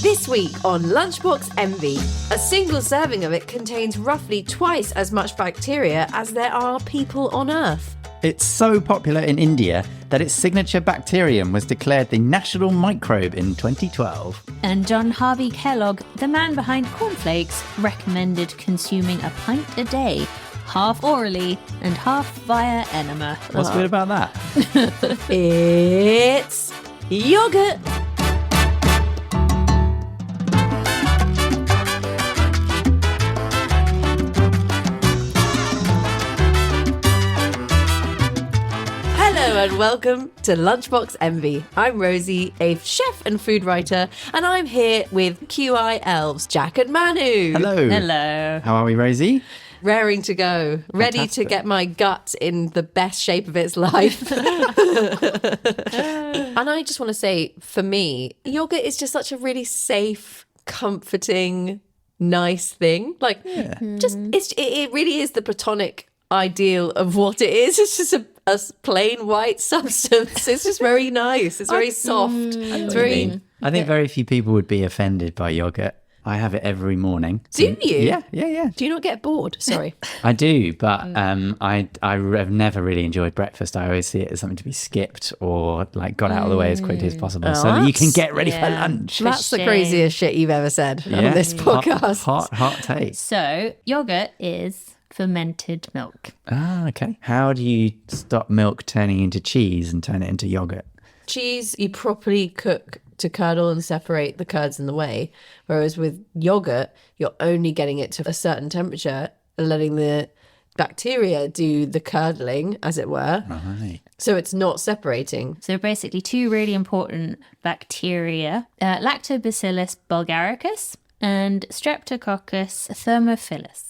This week on Lunchbox Envy, a single serving of it contains roughly twice as much bacteria as there are people on Earth. It's so popular in India that its signature bacterium was declared the national microbe in 2012. And John Harvey Kellogg, the man behind cornflakes, recommended consuming a pint a day, half orally and half via enema. What's good about that? It's yogurt. Hello and welcome to Lunchbox Envy. I'm Rosie, a chef and food writer, and I'm here with QI elves Jack and Manu. Hello. Hello. How are we, Rosie? Raring to go, ready Fantastic. to get my gut in the best shape of its life. And I just want to say, for me, yogurt is just such a really safe, comforting, nice thing. Like, it really is the platonic ideal of what it is. It's just a plain white substance. It's just very nice. It's very soft. It's very. I think very few people would be offended by yogurt. I have it every morning. Do you? Yeah. Do you not get bored? Sorry. I do, but I have never really enjoyed breakfast. I always see it as something to be skipped or like got out of the way as quickly as possible so that you can get ready for lunch. That's the craziest shit you've ever said on this podcast. Hot take. So, yogurt is fermented milk. Ah, okay. How do you stop milk turning into cheese and turn it into yogurt? Cheese, you properly cook to curdle and separate the curds in the whey. Whereas with yogurt, you're only getting it to a certain temperature, letting the bacteria do the curdling, as it were. Right. So it's not separating. So basically two really important bacteria, Lactobacillus bulgaricus and Streptococcus thermophilus.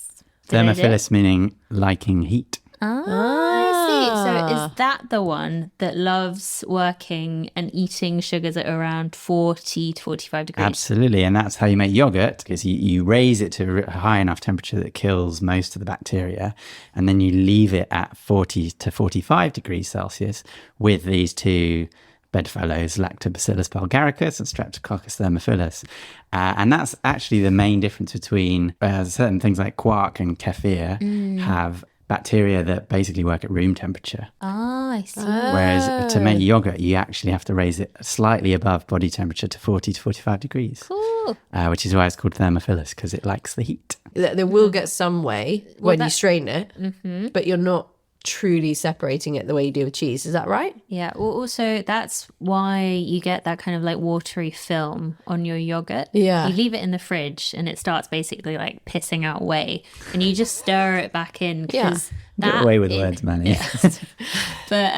Thermophilus meaning liking heat. I see. So is that the one that loves working and eating sugars at around 40 to 45 degrees? Absolutely. And that's how you make yogurt, because you raise it to a high enough temperature that kills most of the bacteria. And then you leave it at 40 to 45 degrees Celsius with these two bedfellows, Lactobacillus bulgaricus and Streptococcus thermophilus. And that's actually the main difference between certain things like quark and kefir have bacteria that basically work at room temperature. Oh, I see. Whereas to make yogurt, you actually have to raise it slightly above body temperature to 40 to 45 degrees. Cool. Which is why it's called thermophilus, because it likes the heat. There will get some way when you strain it, but you're not truly separating it the way you do with cheese. Is that right? Yeah. Well, also, that's why you get that kind of like watery film on your yogurt. Yeah. You leave it in the fridge and it starts basically like pissing out whey. And you just stir it back in because Get away with words, Manny. But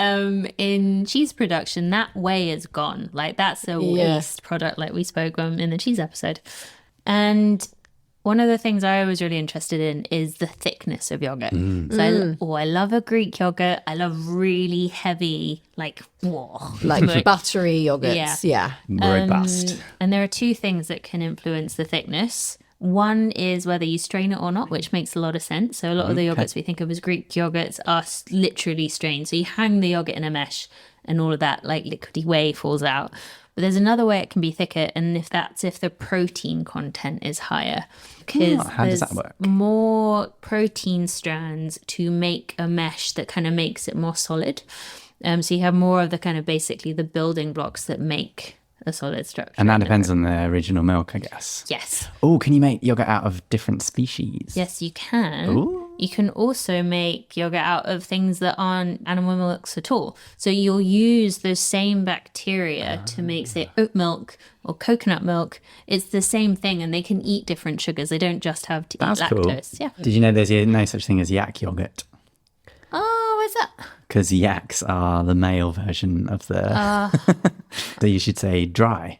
in cheese production, that whey is gone. Like that's a waste product like we spoke in the cheese episode. And one of the things I was really interested in is the thickness of yogurt. So I love a Greek yogurt. I love really heavy, like buttery yogurts. Yeah. Robust. And there are two things that can influence the thickness. One is whether you strain it or not, which makes a lot of sense. So a lot of the yogurts we think of as Greek yogurts are literally strained. So you hang the yogurt in a mesh and all of that like liquidy whey falls out. But there's another way it can be thicker, and if the protein content is higher. Because how does that work? More protein strands to make a mesh that kind of makes it more solid. So you have more of the kind of basically the building blocks that make a solid structure. And that depends on the original milk, I guess. Yes. Oh, can you make yogurt out of different species? Yes, you can. Ooh. You can also make yogurt out of things that aren't animal milks at all. So you'll use those same bacteria to make, say, oat milk or coconut milk. It's the same thing, and they can eat different sugars. They don't just have to eat lactose. Cool. Yeah. Did you know there's no such thing as yak yogurt? Oh, what's that? Because yaks are the male version of the... so you should say dry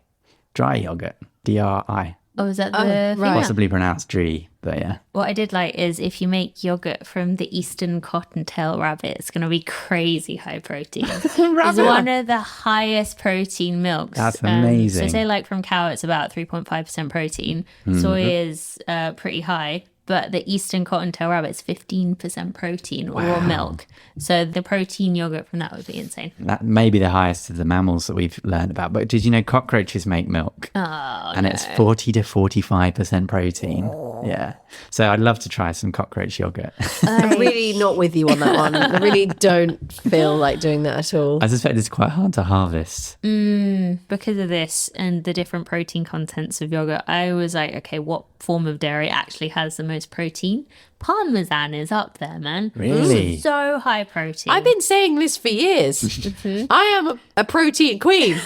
yogurt. D-R-I. Oh, is that the thing? Possibly pronounced dree, but yeah. What I did like is if you make yogurt from the eastern cottontail rabbit, it's going to be crazy high protein. It's one of the highest protein milks. That's amazing. So say like from cow, it's about 3.5% protein. Soy is pretty high, but the Eastern Cottontail rabbit's 15% protein or raw milk. So the protein yogurt from that would be insane. That may be the highest of the mammals that we've learned about. But did you know cockroaches make milk? It's 40 to 45% protein. Yeah. So I'd love to try some cockroach yogurt. I'm really not with you on that one. I really don't feel like doing that at all. I suspect it's quite hard to harvest. Because of this and the different protein contents of yogurt, I was like, okay, what form of dairy actually has the most protein? Parmesan is up there, man. Really? So high protein. I've been saying this for years. I am a protein queen.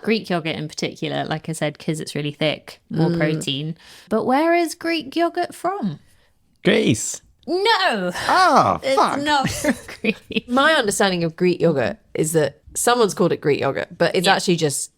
Greek yogurt in particular, like I said, because it's really thick, more protein. But where is Greek yogurt from? Greece. No, Oh, it's fuck. not from Greece. My understanding of Greek yogurt is that someone's called it Greek yogurt, but it's actually just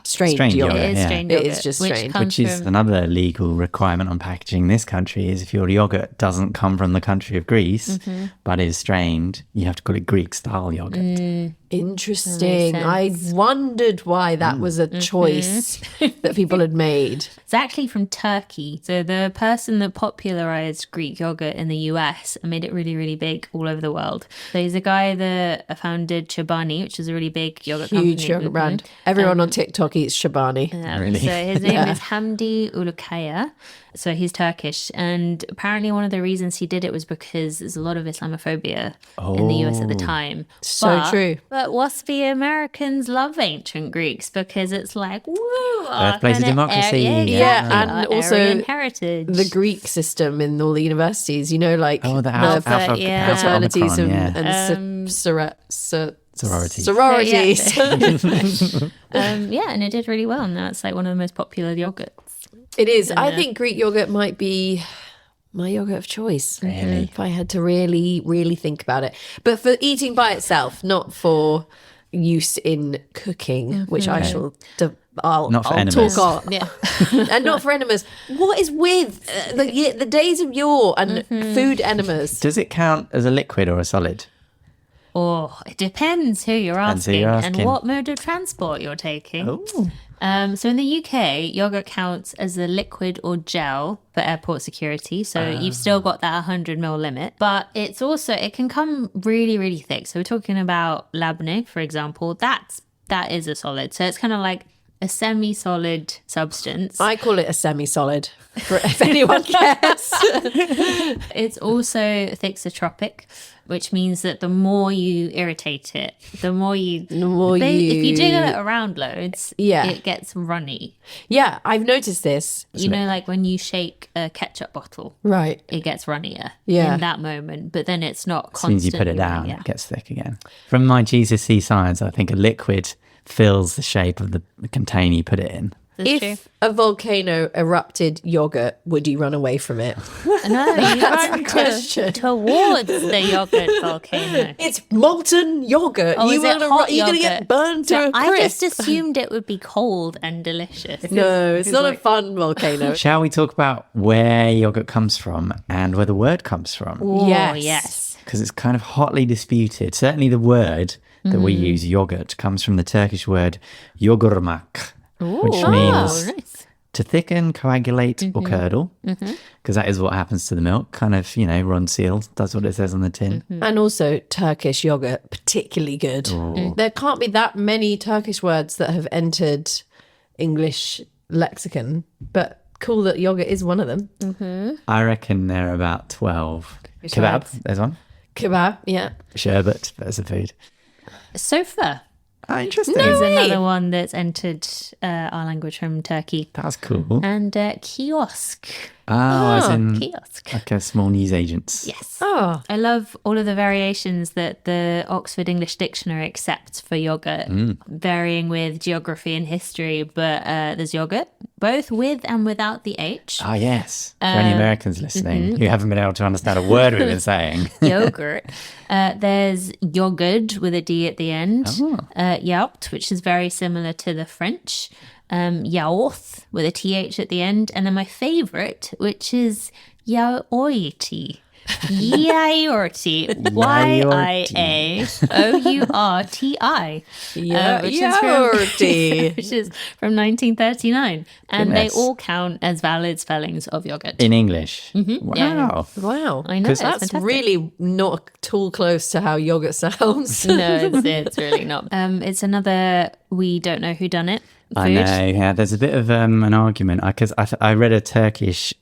strange Strange yogurt. yogurt. It is Yeah. strange It yogurt, is just which strange. comes Which is from another legal requirement on packaging in this country is if your yogurt doesn't come from the country of Greece, but is strained, you have to call it Greek-style yogurt. Interesting. That I makes sense. wondered why that was a choice that people had made. It's actually from Turkey. So the person that popularized Greek yogurt in the US and made it really, really big all over the world. So he's a guy that founded Chobani, which is a really big yogurt company. Huge yogurt brand. Everyone on TikTok eats Shabani. Really? So his name is Hamdi Ulukaya. So he's Turkish. And apparently one of the reasons he did it was because there's a lot of Islamophobia in the US at the time. So true. But waspy Americans love ancient Greeks because it's like, woo! Birthplace of democracy. Yeah, and our also Aryan heritage. The Greek system in all the universities, you know, like Oh, the alpha yeah. fraternities Omicron, and Sororities. sororities. Yeah, and it did really well. Now it's like one of the most popular yogurts. It is. I think Greek yogurt might be my yogurt of choice. Really? If I had to really, really think about it. But for eating by itself, not for use in cooking, which I shall... I'll Not for I'll enemas. talk on. Yeah. And not for enemas. What is with the days of yore and food enemas? Does it count as a liquid or a solid? Oh, it depends who you're Depends who asking, you're and asking. what mode of transport you're taking. Oh. So in the UK, yogurt counts as a liquid or gel for airport security. So you've still got that 100 ml limit, but it's also, it can come really, really thick. So we're talking about labne, for example. That is a solid. So it's kind of like a semi-solid substance. I call it a semi-solid, for if anyone cares. It's also thixotropic, which means that the more you irritate it, the more The if you jiggle it around loads, Yeah. it gets runny. Yeah, I've noticed this. You know, like when you shake a ketchup bottle, Right. it gets runnier Yeah. in that moment, but then it's not As soon as constantly. you put it down, Yeah. it gets thick again. From my GCSE science, I think a liquid fills the shape of the container you put it in. That's true. If a volcano erupted yogurt, would you run away from it? No, you run question. towards the yogurt volcano. It's molten yogurt. Oh, you is it hot you're gonna yogurt? get burned to So a I crisp. just assumed it would be cold and delicious. No, it's not a fun volcano. Shall we talk about where yogurt comes from and where the word comes from? Oh, Yes. yes. Because it's kind of hotly disputed. Certainly the word that we use, yogurt, comes from the Turkish word yogurmak, which means nice. to thicken, coagulate, or curdle. Because that is what happens to the milk. Kind of, Ron Seal does what it says on the tin. And also Turkish yogurt, particularly good. There can't be that many Turkish words that have entered English lexicon, but cool that yogurt is one of them. I reckon there are about 12. Kebab, there's one. Kebab, yeah. Sherbet, there's a food. Sofa Ah, interesting. is way. another one that's entered our language from Turkey. That's cool. And kiosk. As in Kiosk. like a small newsagents. Yes. Oh, I love all of the variations that the Oxford English Dictionary accepts for yogurt, varying with geography and history. But there's yogurt, both with and without the H. Ah, yes. For any Americans listening who haven't been able to understand a word we've been saying. Yogurt. There's yogurt with a D at the end. Yaourt, which is very similar to the French. Yaourt with a TH at the end. And then my favourite, which is yaoiti, Yayorti. Yaourti. Yeah, Which is Yaorti. which is from 1939. And Goodness. they all count as valid spellings of yogurt. In English. Mm-hmm. Yeah. Wow. Wow. I know, it's That's fantastic. really not at all close to how yogurt sounds. No, it's really not. It's another we don't know who done it. Food. I know, yeah. There's a bit of an argument because I read a Turkish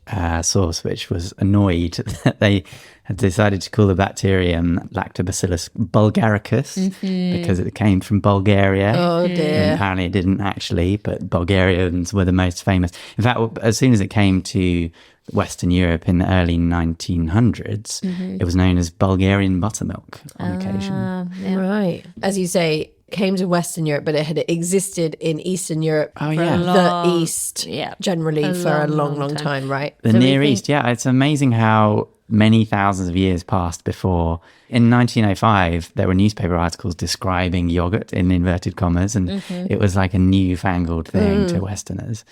source which was annoyed that they had decided to call the bacterium Lactobacillus bulgaricus because it came from Bulgaria. Oh And dear. apparently it didn't actually, but Bulgarians were the most famous. In fact, as soon as it came to Western Europe in the early 1900s, it was known as Bulgarian buttermilk on occasion. Right. As you say, came to Western Europe, but it had existed in Eastern Europe, Oh, yeah. the East, Yeah. generally A for a long, long long time, right? The So we Near think- East, yeah, it's amazing how many thousands of years passed before. In 1905, there were newspaper articles describing yogurt in inverted commas, and it was like a newfangled thing to Westerners.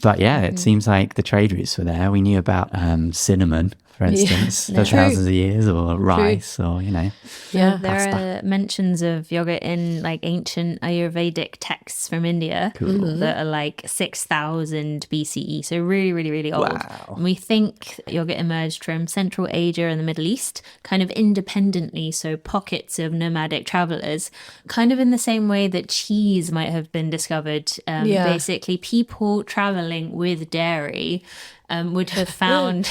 But yeah, it seems like the trade routes were there. We knew about cinnamon, for instance, for thousands of years, or rice, or, Yeah. There are mentions of yogurt in like ancient Ayurvedic texts from India that are like 6,000 BCE. So really, really, really old. Wow. And we think yogurt emerged from Central Asia and the Middle East kind of independently. So pockets of nomadic travelers, kind of in the same way that cheese might have been discovered. Basically, people traveling with dairy would have found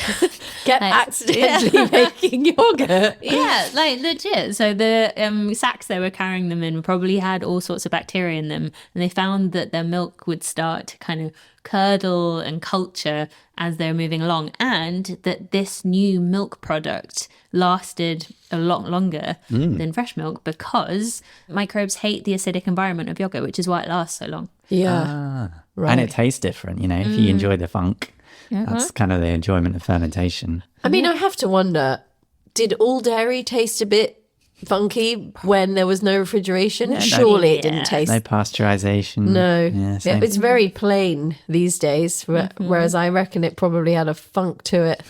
Get like, accidentally making yogurt. yeah, like legit. So the sacks they were carrying them in probably had all sorts of bacteria in them, and they found that their milk would start to kind of curdle and culture as they were moving along, and that this new milk product lasted a lot longer than fresh milk because microbes hate the acidic environment of yogurt, which is why it lasts so long. Yeah. Right. And it tastes different, if you enjoy the funk. That's kind of the enjoyment of fermentation. I mean, I have to wonder, did all dairy taste a bit funky when there was no refrigeration? Surely it didn't taste. No pasteurization. No. Yeah, same. It's very plain these days, whereas I reckon it probably had a funk to it.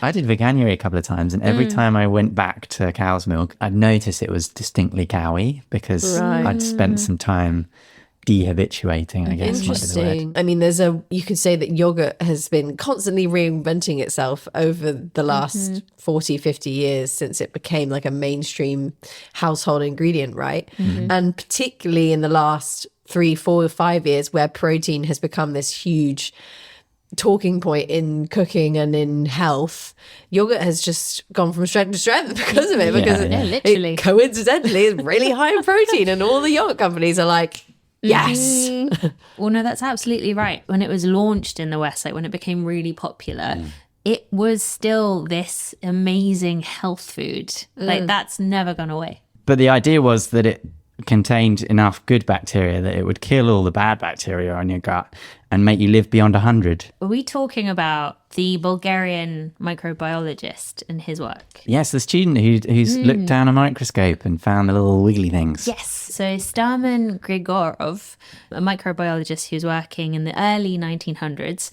I did veganuary a couple of times, and every time I went back to cow's milk, I'd notice it was distinctly cowy because Right. I'd spent some time dehabituating, I guess might be the word. Interesting. I mean, you could say that yogurt has been constantly reinventing itself over the last 40, 50 years since it became like a mainstream household ingredient, right? And particularly in the last 3, 4, 5 years where protein has become this huge talking point in cooking and in health, yogurt has just gone from strength to strength because of it. Because Yeah, literally. it coincidentally is really high in protein, and all the yogurt companies are like, yes. Well, no, that's absolutely right. When it was launched in the West, like when it became really popular, it was still this amazing health food. Like that's never gone away. But the idea was that it contained enough good bacteria that it would kill all the bad bacteria on your gut and make you live beyond 100. Are we talking about the Bulgarian microbiologist and his work? Yes, the student who's looked down a microscope and found the little wiggly things. Yes. So Starman Grigorov, a microbiologist who was working in the early 1900s,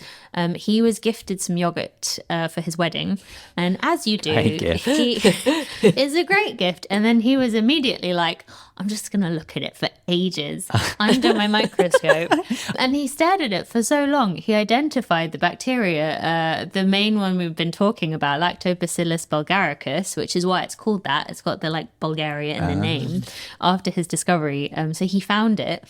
he was gifted some yogurt for his wedding. And as you do, Great gift. it's a great gift. And then he was immediately like, I'm just going to look at it for ages under my microscope. And he stared at it for so long. He identified the bacteria, the main one we've been talking about, Lactobacillus bulgaricus, which is why it's called that. It's got the Bulgaria in the name after his discovery. So he found it.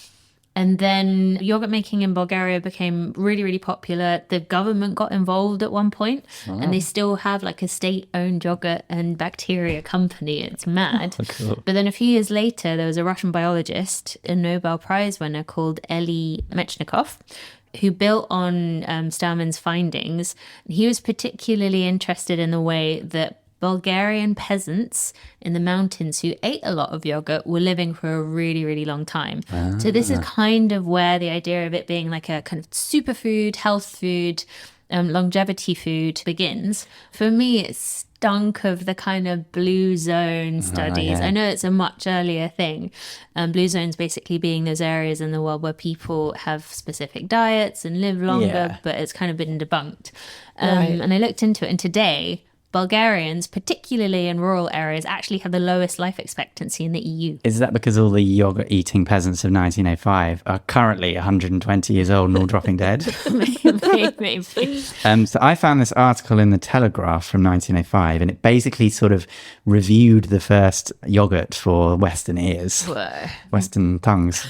And then yogurt making in Bulgaria became really, really popular. The government got involved at one point, and they still have a state-owned yogurt and bacteria company. It's mad. Cool. But then a few years later, there was a Russian biologist, a Nobel Prize winner called Eli Mechnikov, who built on Starman's findings. He was particularly interested in the way that Bulgarian peasants in the mountains who ate a lot of yogurt were living for a really, really long time. So this is kind of where the idea of it being like a kind of superfood, health food, longevity food begins. For me, it stunk of the kind of blue zone studies. yeah. I know it's a much earlier thing. Blue zones basically being those areas in the world where people have specific diets and live longer, Yeah. but it's kind of been debunked. Right. And I looked into it, and today Bulgarians, particularly in rural areas, actually have the lowest life expectancy in the EU. Is that because all the yogurt-eating peasants of 1905 are currently 120 years old and all dropping dead? Maybe. So I found this article in the Telegraph from 1905, and it basically sort of reviewed the first yogurt for Western ears, Western tongues.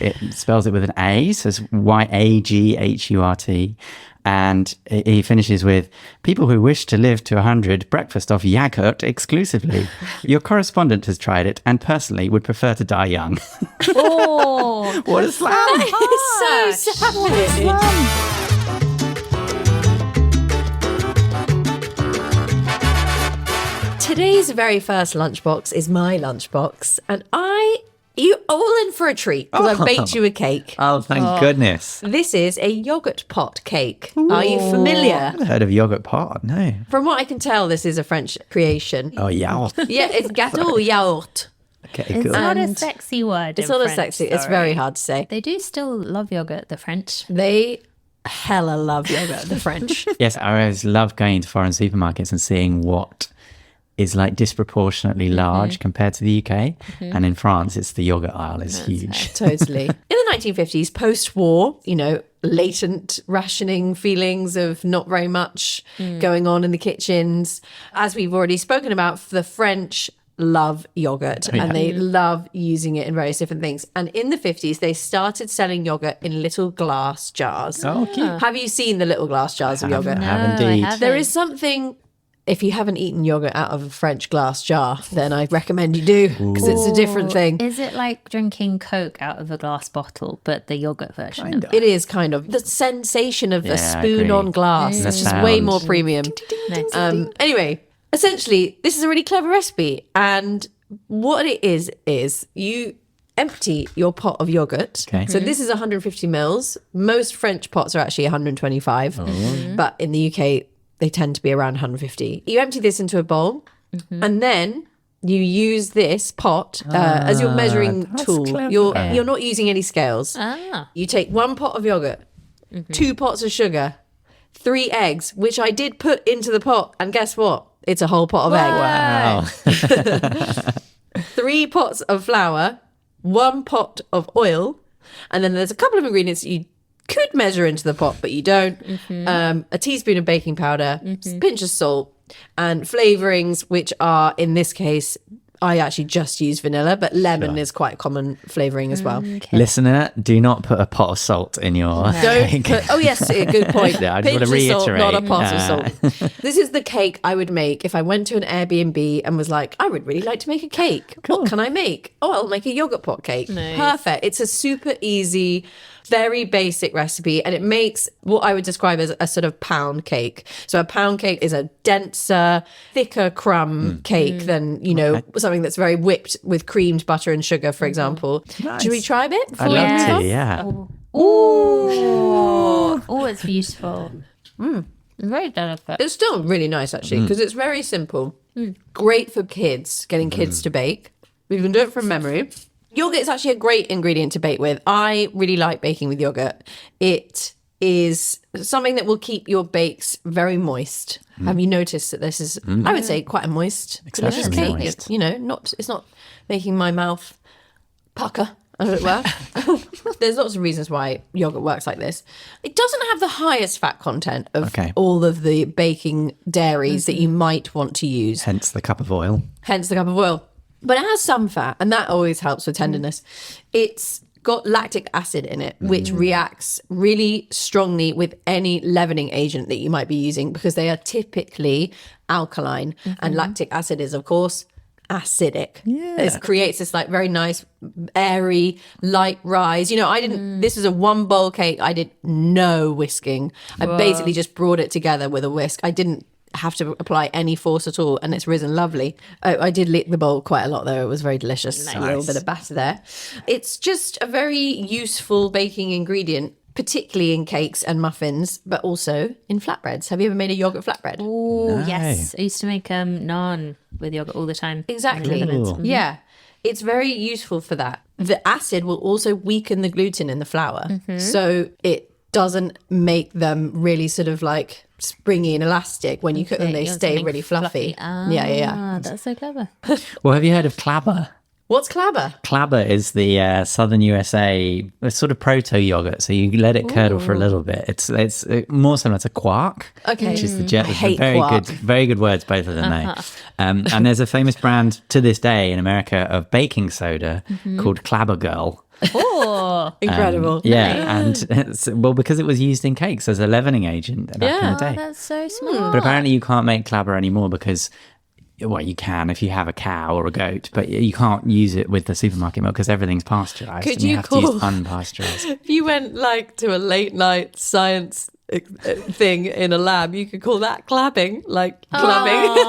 It spells it with an A, says Yaghurt. And he finishes with, people who wish to live to 100 breakfast off Yoghurt exclusively. Your correspondent has tried it and personally would prefer to die young. Oh, What a slam! It's so savage. Today's very first lunchbox is my lunchbox, and you're all in for a treat because I've baked you a cake. Oh, thank goodness. This is a yogurt pot cake. Are you familiar? I've never heard of yogurt pot, no. From what I can tell, this is a French creation. Oh, yeah. Yeah, it's gâteau yaourt. Okay, it's cool. not a And sexy word. It's in not a French, sexy. It's sorry. very hard to say. They do still love yogurt, the French. They hella love yogurt, the French. Yes, I always love going to foreign supermarkets and seeing what is like disproportionately large compared to the UK. And in France, it's the yogurt aisle is huge. Totally. In the 1950s, post-war, latent rationing feelings of not very much going on in the kitchens. As we've already spoken about, the French love yogurt and they love using it in various different things. And in the 50s, they started selling yogurt in little glass jars. Oh, cute. Have you seen the little glass jars of yogurt? Have I indeed. haven't. There is something, if you haven't eaten yogurt out of a French glass jar, then I recommend you do, because it's a different thing. Is it like drinking Coke out of a glass bottle, but the yogurt version? Kind of. It is kind of the sensation of Yeah, a I spoon agree. on glass. The It's just way sound. more premium. Nice. Anyway, essentially, this is a really clever recipe. And what it is you empty your pot of yogurt. Okay. So this is 150 mils. Most French pots are actually 125. But in the UK, they tend to be around 150. You empty this into a bowl and then you use this pot as your measuring that's tool. clever. You're not using any scales. Ah. You take 1 pot of yogurt, 2 pots of sugar, 3 eggs, which I did put into the pot. And guess what? It's a whole pot of egg. Wow. 3 pots of flour, 1 pot of oil, and then there's a couple of ingredients you could measure into the pot, but you don't. A teaspoon of baking powder, a pinch of salt, and flavorings, which are, in this case, I actually just use vanilla, but lemon is quite a common flavoring as well. Listener, do not put a pot of salt in your Don't cake. put, oh yes, good point. Yeah, I just Pinch want to of salt, not a reiterate. pot of salt. This is the cake I would make if I went to an Airbnb and was like, I would really like to make a cake. What can I make? Oh, I'll make a yogurt pot cake. Nice. Perfect. It's a super easy, very basic recipe, and it makes what I would describe as a sort of pound cake. So a pound cake is a denser, thicker crumb cake than, something that's very whipped with creamed butter and sugar, for example. Nice. Should we try a bit? I'd love to, yeah. Oh, it's beautiful. Very delicate. It's still really nice, actually, because it's very simple. Great for kids, getting kids to bake. We can do it from memory. Yogurt is actually a great ingredient to bake with. I really like baking with yogurt. It is something that will keep your bakes very moist. Have you noticed that this is, I would say, quite a moist, delicious Exceptionally cake? moist. It's not making my mouth pucker, as it were. There's lots of reasons why yogurt works like this. It doesn't have the highest fat content of all of the baking dairies that you might want to use. Hence the cup of oil. Hence the cup of oil. But it has some fat, and that always helps with tenderness. It's got lactic acid in it, which reacts really strongly with any leavening agent that you might be using, because they are typically alkaline. And lactic acid is, of course, acidic. It creates this like very nice, airy, light rise. This is a 1 bowl cake. I did no whisking. I basically just brought it together with a whisk. I didn't have to apply any force at all, and it's risen lovely. I did lick the bowl quite a lot though. It was very delicious. A little bit of batter there. It's just a very useful baking ingredient, particularly in cakes and muffins, but also in flatbreads. Have you ever made a yogurt flatbread? Oh, yes. I used to make naan with yogurt all the time. Exactly. in the Netherlands. Yeah. It's very useful for that. The acid will also weaken the gluten in the flour. So it doesn't make them really sort of like springy and elastic. When you cook them, they You're stay something really fluffy. Ah, that's so clever. Well, have you heard of clabber? What's clabber? Clabber is the southern USA, a sort of proto yogurt. So you let it curdle for a little bit. It's more similar to quark, Okay. which is the I hate very quark. very good words, both of them. And there's a famous brand to this day in America of baking soda called Clabber Girl. Oh, Incredible. Yeah, and because it was used in cakes as a leavening agent back in the day. that's so smart. But apparently you can't make clabber anymore because, well, you can if you have a cow or a goat, but you can't use it with the supermarket milk because everything's pasteurized. Could and you have to use call- unpasteurized. If you went like to a late night science thing in a lab, you could call that clabbing, like clabbing.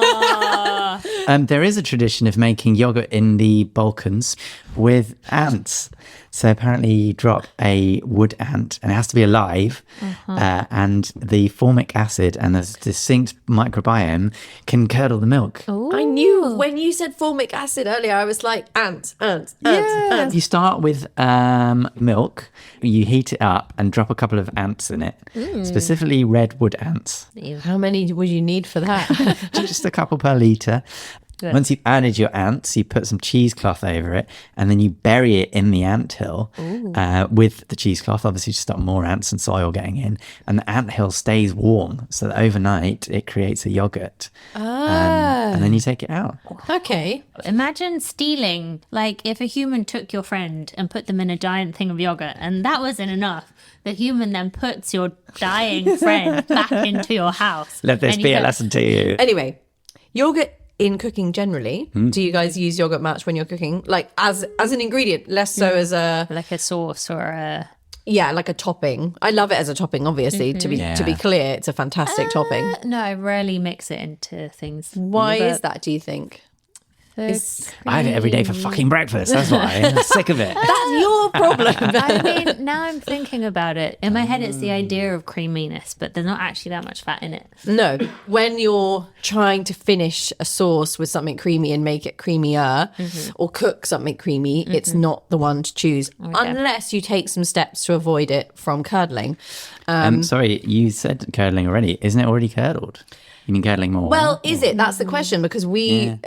There is a tradition of making yogurt in the Balkans with ants. So apparently you drop a wood ant and it has to be alive, and the formic acid and the distinct microbiome can curdle the milk. I knew when you said formic acid earlier, I was like ants. You start with milk, you heat it up and drop a couple of ants in it, specifically red wood ants. How many would you need for that? Just a couple per litre. Once you've added your ants, you put some cheesecloth over it and then you bury it in the anthill with the cheesecloth, obviously to stop more ants and soil getting in. And the anthill stays warm so that overnight it creates a yogurt. And then you take it out. Okay. Imagine stealing, like if a human took your friend and put them in a giant thing of yogurt and that wasn't enough. The human then puts your dying friend back into your house. Let this and be you a go, lesson to you. Anyway, yogurt in cooking generally, do you guys use yogurt match when you're cooking? Like as an ingredient, less so as a like a sauce or a... like a topping. I love it as a topping, obviously. To be clear, it's a fantastic topping. No, I rarely mix it into things. Why But is that, do you think? it's I have it every day for fucking breakfast. That's why. I'm sick of it. That's your problem. I mean, now I'm thinking about it. In my head, it's the idea of creaminess, but there's not actually that much fat in it. No, when you're trying to finish a sauce with something creamy and make it creamier or cook something creamy, it's not the one to choose unless you take some steps to avoid it from curdling. Sorry, you said curdling already. Isn't it already curdled? You mean curdling more? Well, is it? That's the question, because we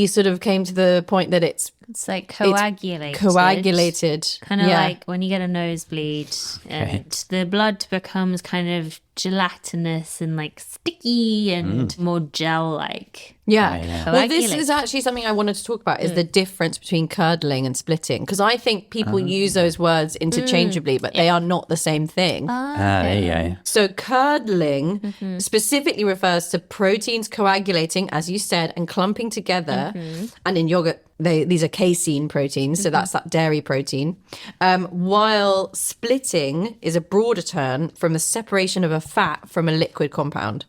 sort of came to the point that it's It's like coagulated. coagulated. Kind of like when you get a nosebleed and the blood becomes kind of gelatinous and like sticky and more gel-like. Yeah. Well, this Coagulate. is actually something I wanted to talk about, is the difference between curdling and splitting. Because I think people use those words interchangeably, but they are not the same thing. there you go. So curdling specifically refers to proteins coagulating, as you said, and clumping together. And in yogurt, these are casein proteins, so that's that dairy protein. While splitting is a broader term from the separation of a fat from a liquid compound.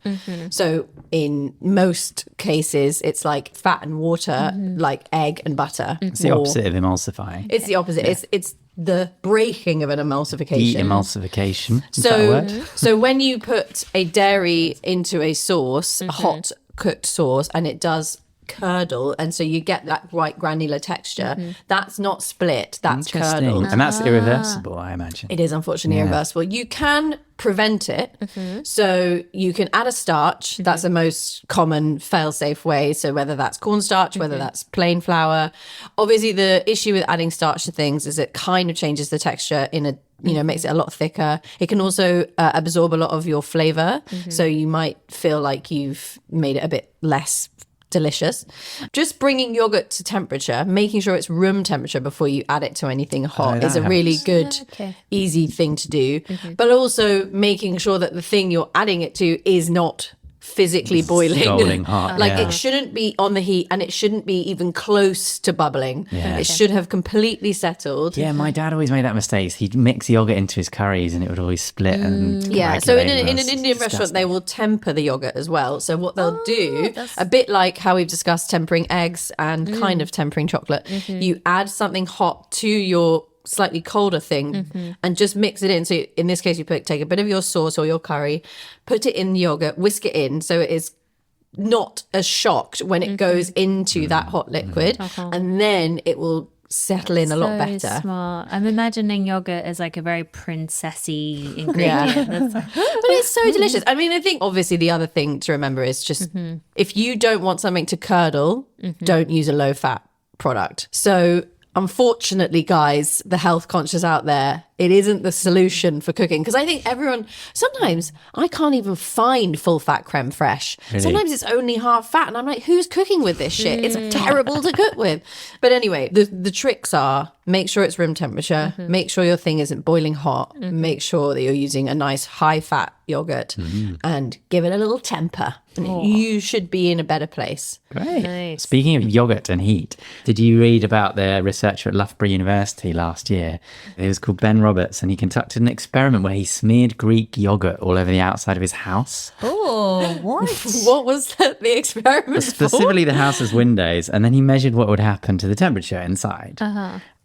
So in most cases, it's like fat and water, like egg and butter. It's the opposite of emulsifying. It's the opposite. It's the breaking of an emulsification. De-emulsification. Is that a word? So when you put a dairy into a sauce, a hot cooked sauce, and it does curdle, and so you get that white granular texture, that's not split, that's Interesting. curdled. And that's irreversible, I imagine. It is unfortunately irreversible. You can prevent it. So you can add a starch. That's the most common fail-safe way. So whether that's cornstarch, whether that's plain flour. Obviously, the issue with adding starch to things is it kind of changes the texture in a, makes it a lot thicker. It can also absorb a lot of your flavor. So you might feel like you've made it a bit less delicious. Just bringing yogurt to temperature, making sure it's room temperature before you add it to anything hot is a really good, easy thing to do. But also making sure that the thing you're adding it to is not physically boiling. Scalding hot, Like yeah. it shouldn't be on the heat, and it shouldn't be even close to bubbling. Yeah. It should have completely settled. Yeah, my dad always made that mistake. He'd mix yogurt into his curries and it would always split and Yeah, so in coagulate. an That's Indian restaurant, disgusting. they will temper the yogurt as well. So what they'll do, a bit like how we've discussed tempering eggs and kind of tempering chocolate, you add something hot to your slightly colder thing and just mix it in. So in this case, you take a bit of your sauce or your curry, put it in the yogurt, whisk it in so it is not as shocked when it goes into that hot liquid, and then it will settle in a lot better. Smart. I'm imagining yogurt as like a very princessy ingredient. But it's so delicious. I mean, I think obviously the other thing to remember is just if you don't want something to curdle, don't use a low fat product. So unfortunately, guys, the health conscious out there, it isn't the solution for cooking. Because I think sometimes I can't even find full fat creme fraiche. Really? Sometimes it's only half fat. And I'm like, who's cooking with this shit? It's terrible to cook with. But anyway, the tricks are make sure it's room temperature, make sure your thing isn't boiling hot, make sure that you're using a nice high fat yogurt and give it a little temper. And you should be in a better place. Great. Nice. Speaking of yogurt and heat, did you read about the researcher at Loughborough University last year? It was called Ben Roberts, and he conducted an experiment where he smeared Greek yogurt all over the outside of his house. Oh, what? What was the experiment Specifically the house's windows, and then he measured what would happen to the temperature inside.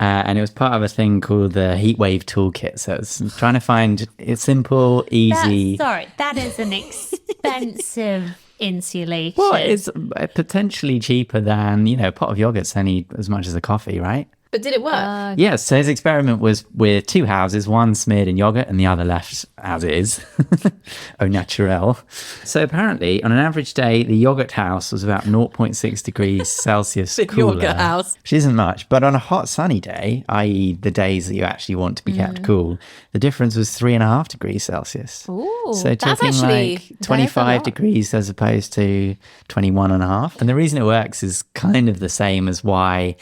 And it was part of a thing called the Heatwave Toolkit. So it's trying to find it's simple, easy. That is an expensive insulation. Well, it's potentially cheaper than, a pot of yogurt's only as much as a coffee, right? But did it work? Yes, so his experiment was with two houses, one smeared in yogurt and the other left as is, au naturel. So apparently, on an average day, the yogurt house was about 0.6 degrees Celsius The cooler. yogurt house. Which isn't much, but on a hot sunny day, i.e. the days that you actually want to be kept cool, the difference was 3.5 degrees Celsius. Ooh, So that's talking actually like 25 degrees as opposed to 21.5. And the reason it works is kind of the same as why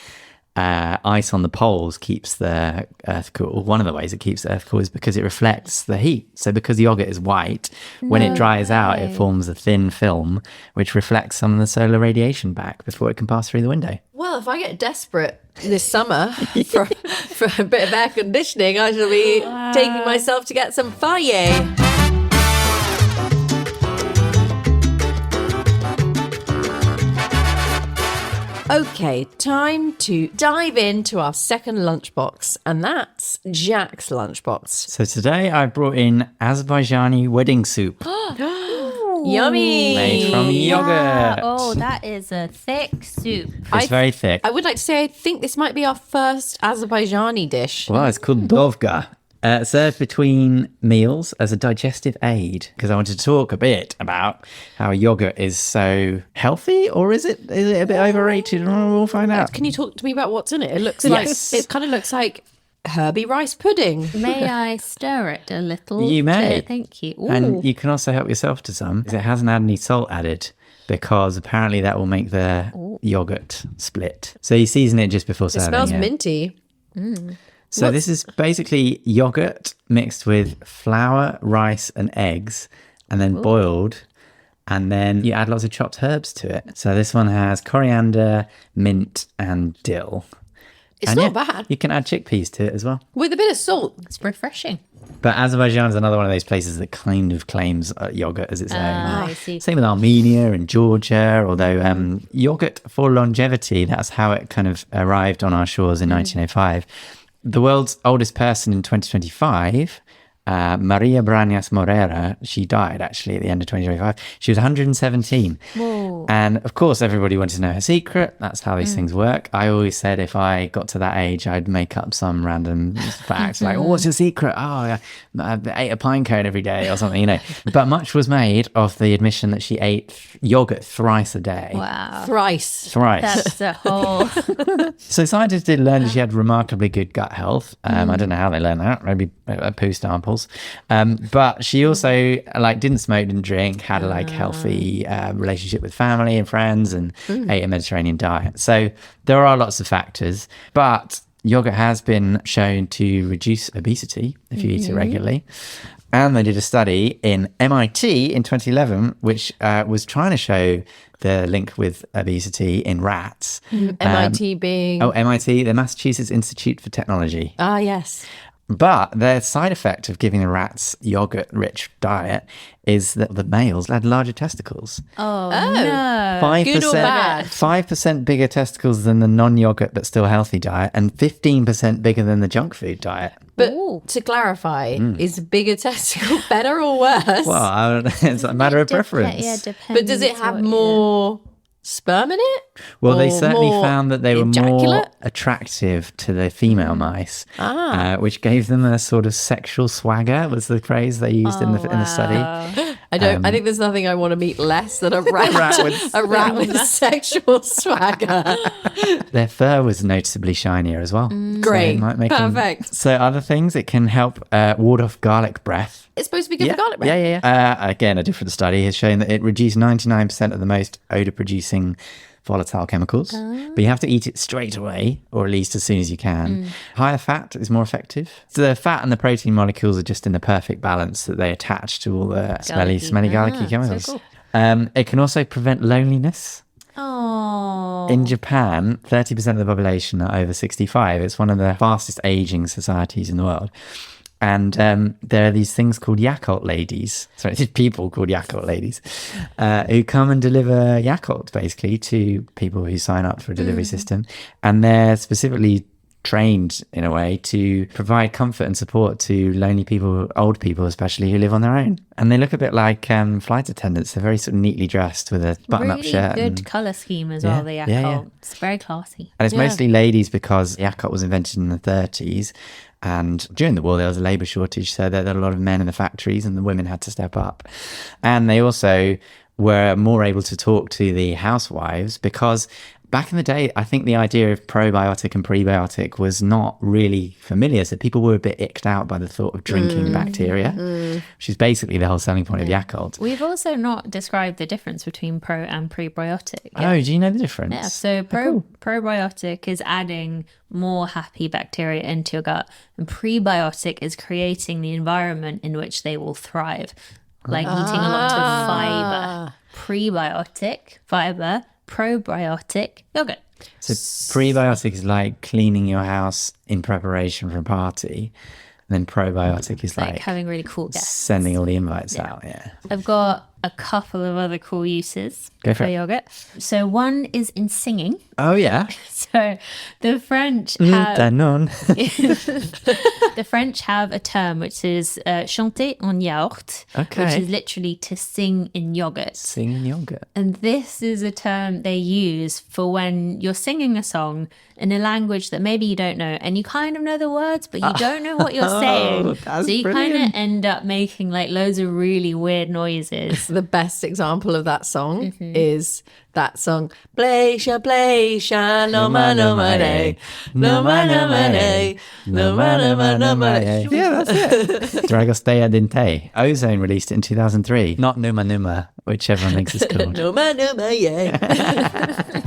ice on the poles keeps the earth cool. One of the ways it keeps the earth cool is because it reflects the heat. So because the yogurt is white, when it dries out, it forms a thin film which reflects some of the solar radiation back before it can pass through the window. Well, if I get desperate this summer for a bit of air conditioning, I shall be taking myself to get some fire. Okay, time to dive into our second lunchbox, and that's Jack's lunchbox. So today I brought in Azerbaijani wedding soup. Yummy! Made from yogurt. Oh, that is a thick soup. It's very thick. I would like to say I think this might be our first Azerbaijani dish. Well, it's called dovga. Served between meals as a digestive aid, because I wanted to talk a bit about how yogurt is so healthy, or is it a bit overrated? We'll find out. Can you talk to me about what's in it? It looks Yes. like it kind of looks like herby rice pudding. May I stir it a little? You may. Thank you. Ooh. And you can also help yourself to some, because it hasn't had any salt added, because apparently that will make the yogurt split. So you season it just before It serving. smells yeah. minty. So this is basically yogurt mixed with flour, rice, and eggs, and then boiled. And then you add lots of chopped herbs to it. So this one has coriander, mint, and dill. It's And not bad. You can add chickpeas to it as well. With a bit of salt. It's refreshing. But Azerbaijan is another one of those places that kind of claims yogurt as its own. I see. Same with Armenia and Georgia, although yogurt for longevity, that's how it kind of arrived on our shores in 1905. The world's oldest person in 2025, Maria Brañas Morera, she died actually at the end of 2025. She was 117. Whoa. And of course, everybody wanted to know her secret. That's how these things work. I always said if I got to that age, I'd make up some random facts like, oh, what's your secret? Oh, I ate a pine cone every day or something, But much was made of the admission that she ate yogurt thrice a day. Wow. Thrice. That's a whole. So scientists did learn that she had remarkably good gut health. I don't know how they learned that. Maybe poo samples. But she also didn't smoke, didn't drink, had a healthy relationship with family and friends, and ate a Mediterranean diet. So there are lots of factors, but yogurt has been shown to reduce obesity if you eat it regularly. And they did a study in MIT in 2011, which was trying to show the link with obesity in rats. MIT being... MIT, the Massachusetts Institute for Technology. Ah, yes. But the side effect of giving the rats yogurt-rich diet is that the males had larger testicles. Oh, no. 5%, Good or bad? 5% bigger testicles than the non-yogurt but still healthy diet, and 15% bigger than the junk food diet. But to clarify, is bigger testicle better or worse? Well, it's a matter of preference. Yeah, depends. But does it have more sperm in it? Well, they Or certainly more found that they were more ejaculate? attractive to the female mice, which gave them a sort of sexual swagger, was the phrase they used in the study. I think there's nothing I want to meet less than a rat, a rat with sexual swagger. Their fur was noticeably shinier as well. Great. So it might make them- Perfect. So other things, it can help ward off garlic breath. It's supposed to be good for garlic breath. Yeah. Again, a different study has shown that it reduced 99% of the most odor-producing volatile chemicals. But you have to eat it straight away, or at least as soon as you can. Higher fat is more effective. So the fat and the protein molecules are just in the perfect balance that they attach to all the smelly garlicky chemicals. so It can also prevent loneliness. Oh. In Japan, 30% of the population are over 65. It's one of the fastest aging societies in the world. And there are these things called Yakult ladies. Sorry, these people called Yakult ladies who come and deliver Yakult, basically, to people who sign up for a delivery system. And they're specifically trained, in a way, to provide comfort and support to lonely people, old people especially, who live on their own. And they look a bit like flight attendants. They're very sort of neatly dressed with a button-up Really shirt. good colour scheme as well, the Yakult. Yeah. It's very classy. And it's mostly ladies because Yakult was invented in the 30s. And during the war, there was a labour shortage. So there were a lot of men in the factories and the women had to step up. And they also were more able to talk to the housewives because back in the day, I think the idea of probiotic and prebiotic was not really familiar. So people were a bit icked out by the thought of drinking bacteria, which is basically the whole selling point of Yakult. We've also not described the difference between pro and prebiotic. Oh, do you know the difference? Yeah, so probiotic is adding more happy bacteria into your gut, and prebiotic is creating the environment in which they will thrive, like eating a lot of fiber. Prebiotic, fiber, probiotic, yogurt. So prebiotic is like cleaning your house in preparation for a party. And then probiotic is Like like having really cool guests. sending all the invites out. Yeah. I've got a couple of other cool uses Go for it. yogurt. So one is in singing. Oh, yeah. So the French have Danone. the French have a term which is chanter en yaourt, which Okay. is literally to sing in yogurt. Singing yogurt. And this is a term they use for when you're singing a song in a language that maybe you don't know and you kind of know the words, but you don't know what you're saying. that's So you kind of brilliant. end up making like loads of really weird noises. The best example of that song is that song, Blaisha, Blaisha, no man, no money, no man, no money, no man, no man, no money. Yeah, that's it. Dragostea Dinte. Ozone released it in 2003. Not Numa Numa, which everyone thinks is called. No man, no man, yeah.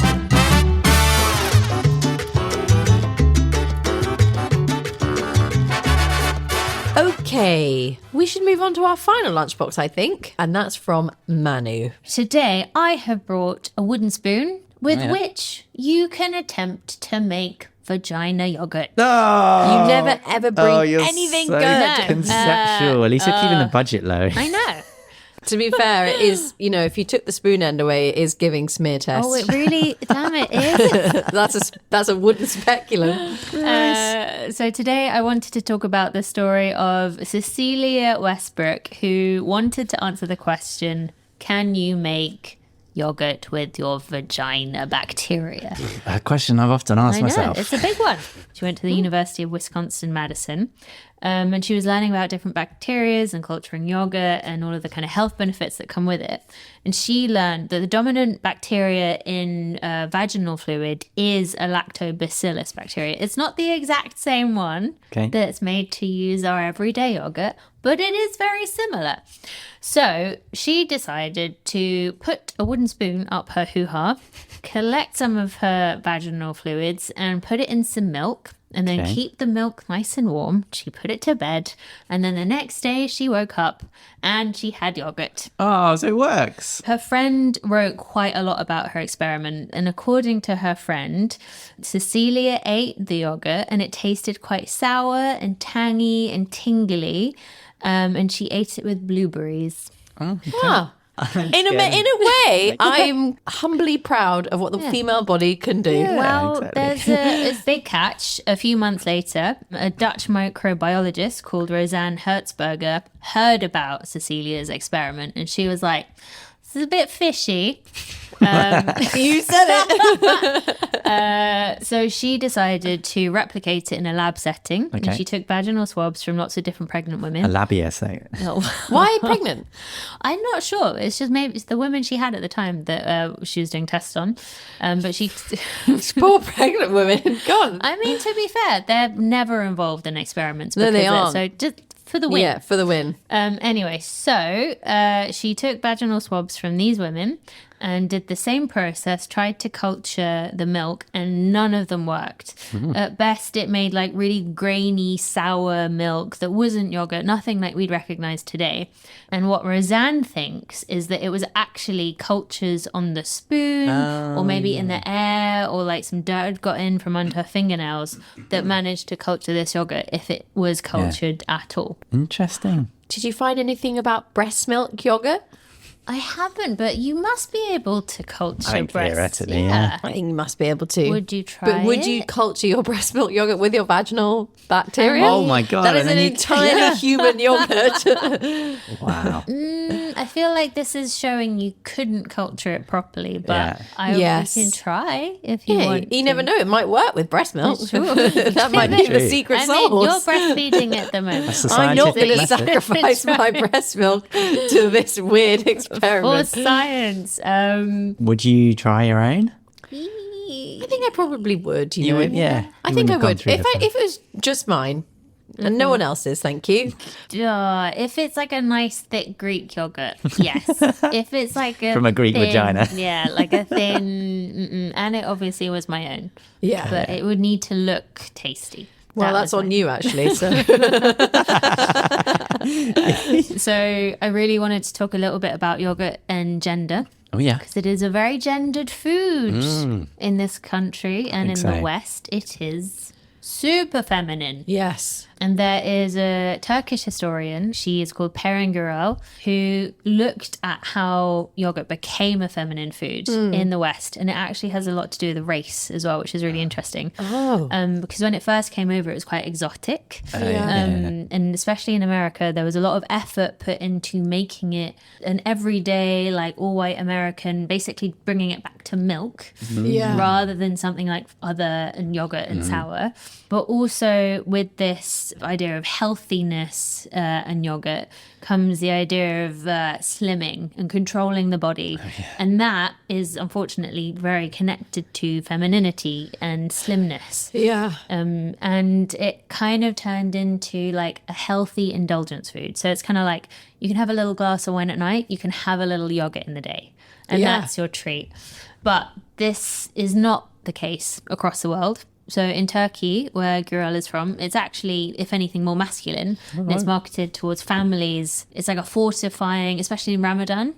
Okay, we should move on to our final lunchbox, I think, and that's from Manu. Today, I have brought a wooden spoon with which you can attempt to make vagina yogurt. Oh, You never ever bring you're anything so good. conceptual. At least you're keeping the budget low. I know. To be fair, it is, you know, if you took the spoon end away, it is giving smear test. Oh, it really, damn it, is. that's a wooden speculum. So today I wanted to talk about the story of Cecilia Westbrook, who wanted to answer the question, can you make yogurt with your vagina bacteria? A question I've often asked I know, myself. it's a big one. She went to the University of Wisconsin-Madison, and she was learning about different bacterias and culturing yogurt and all of the kind of health benefits that come with it. And she learned that the dominant bacteria in vaginal fluid is a lactobacillus bacteria. It's not the exact same one that's made to use our everyday yogurt, but it is very similar. So she decided to put a wooden spoon up her hoo-ha, collect some of her vaginal fluids and put it in some milk, and then keep the milk nice and warm. She put it to bed, and then the next day she woke up and she had yogurt. Oh, so it works. Her friend wrote quite a lot about her experiment, and according to her friend, Cecilia ate the yogurt and it tasted quite sour and tangy and tingly, and she ate it with blueberries. Ah. In a way, I'm humbly proud of what the female body can do. Well, exactly. there's a big catch. A few months later, a Dutch microbiologist called Rosanne Hertzberger heard about Cecilia's experiment, and she was like, this is a bit fishy. You said it. So she decided to replicate it in a lab setting. Okay. And she took vaginal swabs from lots of different pregnant women. A labia, so. Oh. Why pregnant? I'm not sure. It's just maybe it's the women she had at the time that she was doing tests on. But she... Poor pregnant women. God. I mean, to be fair, they're never involved in experiments. No, they because aren't. So just for the win. Yeah, for the win. Anyway, so she took vaginal swabs from these women and did the same process, tried to culture the milk, and none of them worked. At best, it made like really grainy, sour milk that wasn't yogurt, nothing like we'd recognize today. And what Roseanne thinks is that it was actually cultures on the spoon or maybe in the air, or like some dirt had got in from under her fingernails that managed to culture this yogurt if it was cultured at all. Interesting. Did you find anything about breast milk yogurt? I haven't, but you must be able to culture I think breasts. theoretically, yeah. I think you must be able to. Would you try But would you it? culture your breast milk yogurt with your vaginal bacteria? Oh my God, That is and an then you- entirely Yeah. human yogurt. Wow. I feel like this is showing you couldn't culture it properly, but Yeah. Yes. we can try if you Yeah, want. you never know. It might work with breast milk. Sure. That might be the True. secret I mean, you're sauce. breastfeeding at the moment. That's the I'm not scientific going to method. sacrifice my breast milk to this weird For experiment. science. Would you try your own? I think I probably would. You know, would, yeah. I You think I wouldn't have gone would through if the it was just mine and no one else's. Thank you. If it's like a nice thick Greek yogurt, yes. If it's like a From a Greek thin- vagina. yeah, like a thin, and it obviously was my own, Yeah. but it would need to look tasty. Well, That that's was on mine. you actually. So So I really wanted to talk a little bit about yogurt and gender. Oh, yeah. Because it is a very gendered food in this country, and in Think the so. West, it is super feminine. yes. And there is a Turkish historian, she is called Perihan Gürel, who looked at how yogurt became a feminine food in the West. And it actually has a lot to do with the race as well, which is really interesting. Oh. Because when it first came over, it was quite exotic. Yeah. And especially in America, there was a lot of effort put into making it an everyday, like all white American, basically bringing it back to milk Yeah. rather than something like other and yogurt and sour. But also with this idea of healthiness and yogurt comes the idea of slimming and controlling the body. And that is unfortunately very connected to femininity and slimness. Yeah. And it kind of turned into like a healthy indulgence food. So it's kind of like you can have a little glass of wine at night, you can have a little yogurt in the day, and Yeah. that's your treat. But this is not the case across the world. So in Turkey, where Gürel is from, it's actually, if anything, more masculine. And it's marketed towards families. It's like a fortifying, especially in Ramadan.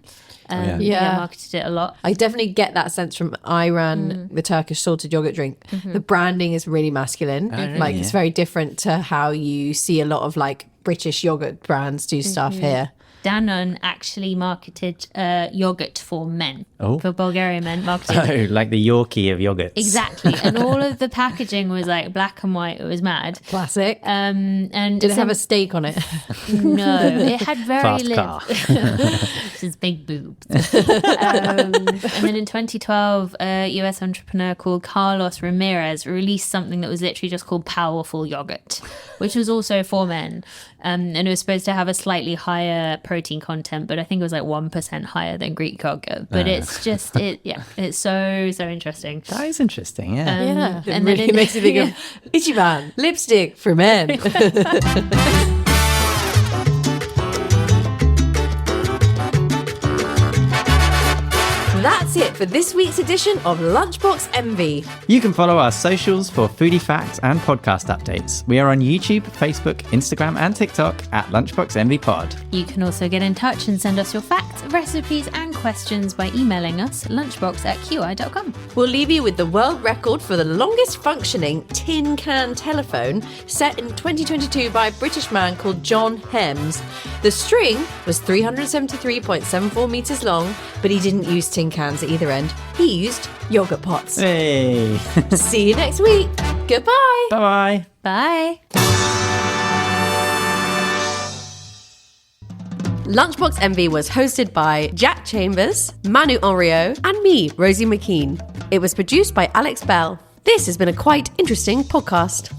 yeah. Yeah. Marketed it a lot. I definitely get that sense from Iran, the Turkish salted yogurt drink. The branding is really masculine. Like it's very different to how you see a lot of like British yogurt brands do stuff here. Danone actually marketed yogurt for men. Oh. For Bulgarian men, marketed Oh, like the Yorkie of yogurts. exactly. And all of the packaging was like black and white. It was mad. Classic. And Did it have a steak on it? no, it had very Fast little. car. His big boobs. And then in 2012, a US entrepreneur called Carlos Ramirez released something that was literally just called Powerful Yogurt, which was also for men. And it was supposed to have a slightly higher protein content, but I think it was like 1% higher than Greek yogurt. But it's just, it's so interesting. That is interesting, yeah. Yeah. It and then really makes you think of Ichiban, lipstick for men. That's it for this week's edition of Lunchbox Envy. You can follow our socials for foodie facts and podcast updates. We are on YouTube, Facebook, Instagram, and TikTok at Lunchbox Envy Pod. You can also get in touch and send us your facts, recipes, and questions by emailing us lunchbox@qi.com. We'll leave you with the world record for the longest functioning tin can telephone, set in 2022 by a British man called John Hems. The string was 373.74 metres long, but he didn't use tin cans at either end. He used yogurt pots. Hey! See you next week. Goodbye. Bye-bye. Bye. Lunchbox Envy was hosted by Jack Chambers, Manu Henriot, and me, Rosie McKean. It was produced by Alex Bell. This has been a quite interesting podcast.